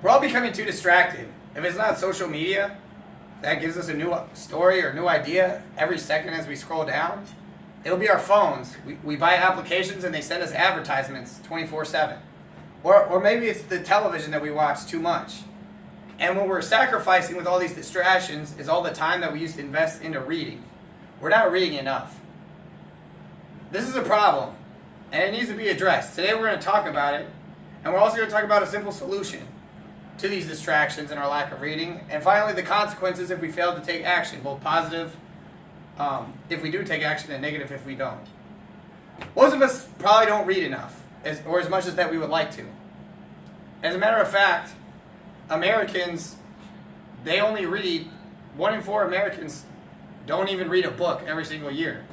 We're all becoming too distracted. If it's not social media that gives us a new story or new idea every second as we scroll down, it'll be our phones. We buy applications and they send us advertisements 24/7. Or maybe it's the television that we watch too much. And what we're sacrificing with all these distractions is all the time that we used to invest into reading. We're not reading enough. This is a problem, and it needs to be addressed. Today we're going to talk about it, and we're also going to talk about a simple solution to these distractions and our lack of reading. And finally, the consequences if we fail to take action, both positive if we do take action and negative if we don't. Most of us probably don't read enough, or as much as that we would like to. As a matter of fact, Americans, they only read, 1 in 4 Americans don't even read a book every single year.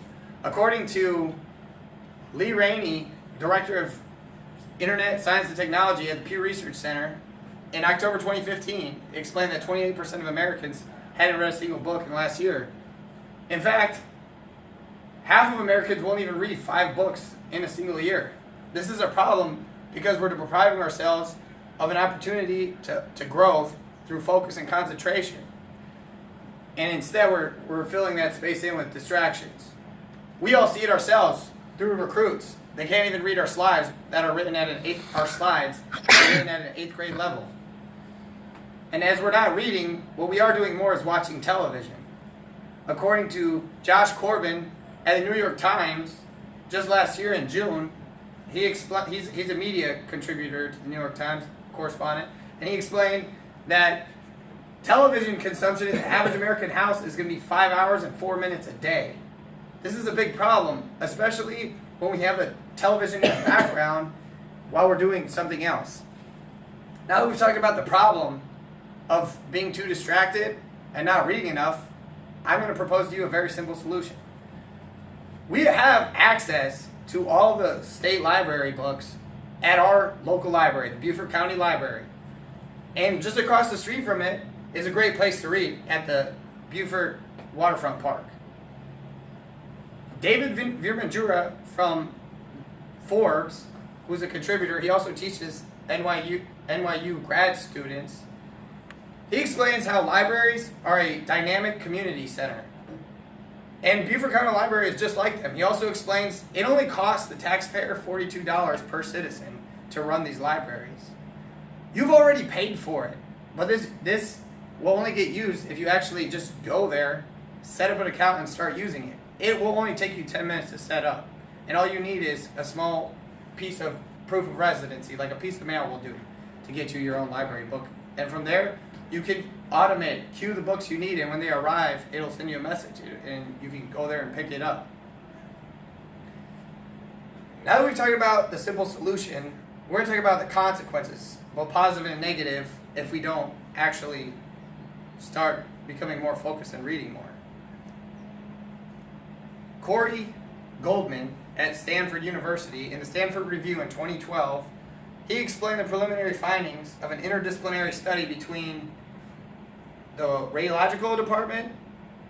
According to Lee Rainey, Director of Internet Science and Technology at the Pew Research Center, in October 2015, he explained that 28% of Americans hadn't read a single book in the last year. In fact, half of Americans won't even read 5 books in a single year. This is a problem because we're depriving ourselves of an opportunity to grow through focus and concentration. And instead, we're filling that space in with distractions. We all see it ourselves through recruits. They can't even read our slides that are written at an 8th grade level. And as we're not reading, what we are doing more is watching television. According to Josh Corbin at the New York Times, just last year in June, he's a media contributor to the New York Times, correspondent, and he explained that television consumption in the average American house is going to be 5 hours and 4 minutes a day. This is a big problem, especially when we have a television in the background while we're doing something else. Now that we've talked about the problem of being too distracted and not reading enough, I'm going to propose to you a very simple solution. We have access to all the state library books at our local library, the Beaufort County Library. And just across the street from it is a great place to read at the Beaufort Waterfront Park. David Virmanjura from Forbes, who's a contributor, he also teaches NYU grad students. He explains how libraries are a dynamic community center. And Beaufort County Library is just like them. He also explains it only costs the taxpayer $42 per citizen to run these libraries. You've already paid for it, but this will only get used if you actually just go there, set up an account, and start using it. It will only take you 10 minutes to set up. And all you need is a small piece of proof of residency, like a piece of mail will do, to get you your own library book. And from there, you can automate, queue the books you need, and when they arrive, it'll send you a message, and you can go there and pick it up. Now that we've talked about the simple solution, we're going to talk about the consequences, both positive and negative, if we don't actually start becoming more focused and reading more. Corey Goldman at Stanford University, in the Stanford Review in 2012, he explained the preliminary findings of an interdisciplinary study between the radiological department,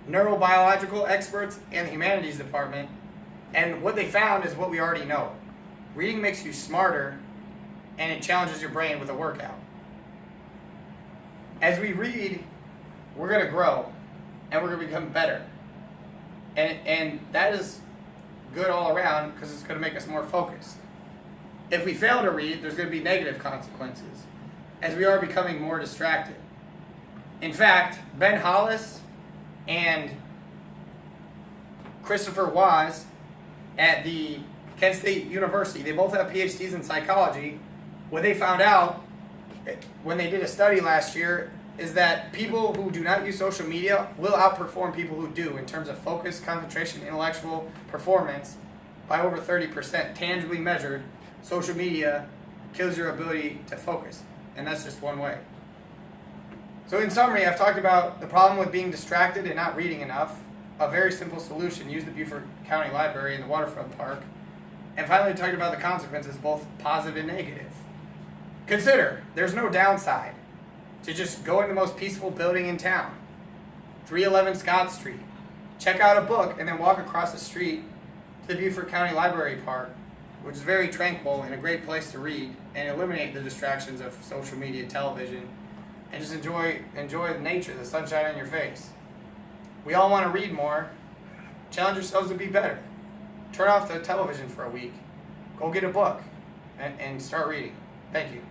neurobiological experts, and the humanities department. And what they found is what we already know. Reading makes you smarter, and it challenges your brain with a workout. As we read, we're going to grow, and we're going to become better. And that is good all around because it's going to make us more focused. If we fail to read, there's going to be negative consequences, as we are becoming more distracted. In fact, Ben Hollis and Christopher Waz at the Kent State University, they both have PhDs in psychology. What they found out when they did a study last year is that people who do not use social media will outperform people who do in terms of focus, concentration, intellectual performance by over 30%, tangibly measured. Social media kills your ability to focus, and that's just one way. So in summary, I've talked about the problem with being distracted and not reading enough, a very simple solution, use the Beaufort County Library in the Waterfront Park, and finally talked about the consequences, both positive and negative. Consider, there's no downside to just go in the most peaceful building in town, 311 Scott Street, check out a book, and then walk across the street to the Beaufort County Library Park, which is very tranquil and a great place to read and eliminate the distractions of social media, television, and just enjoy the nature, the sunshine on your face. We all want to read more. Challenge yourselves to be better. Turn off the television for a week. Go get a book and start reading. Thank you.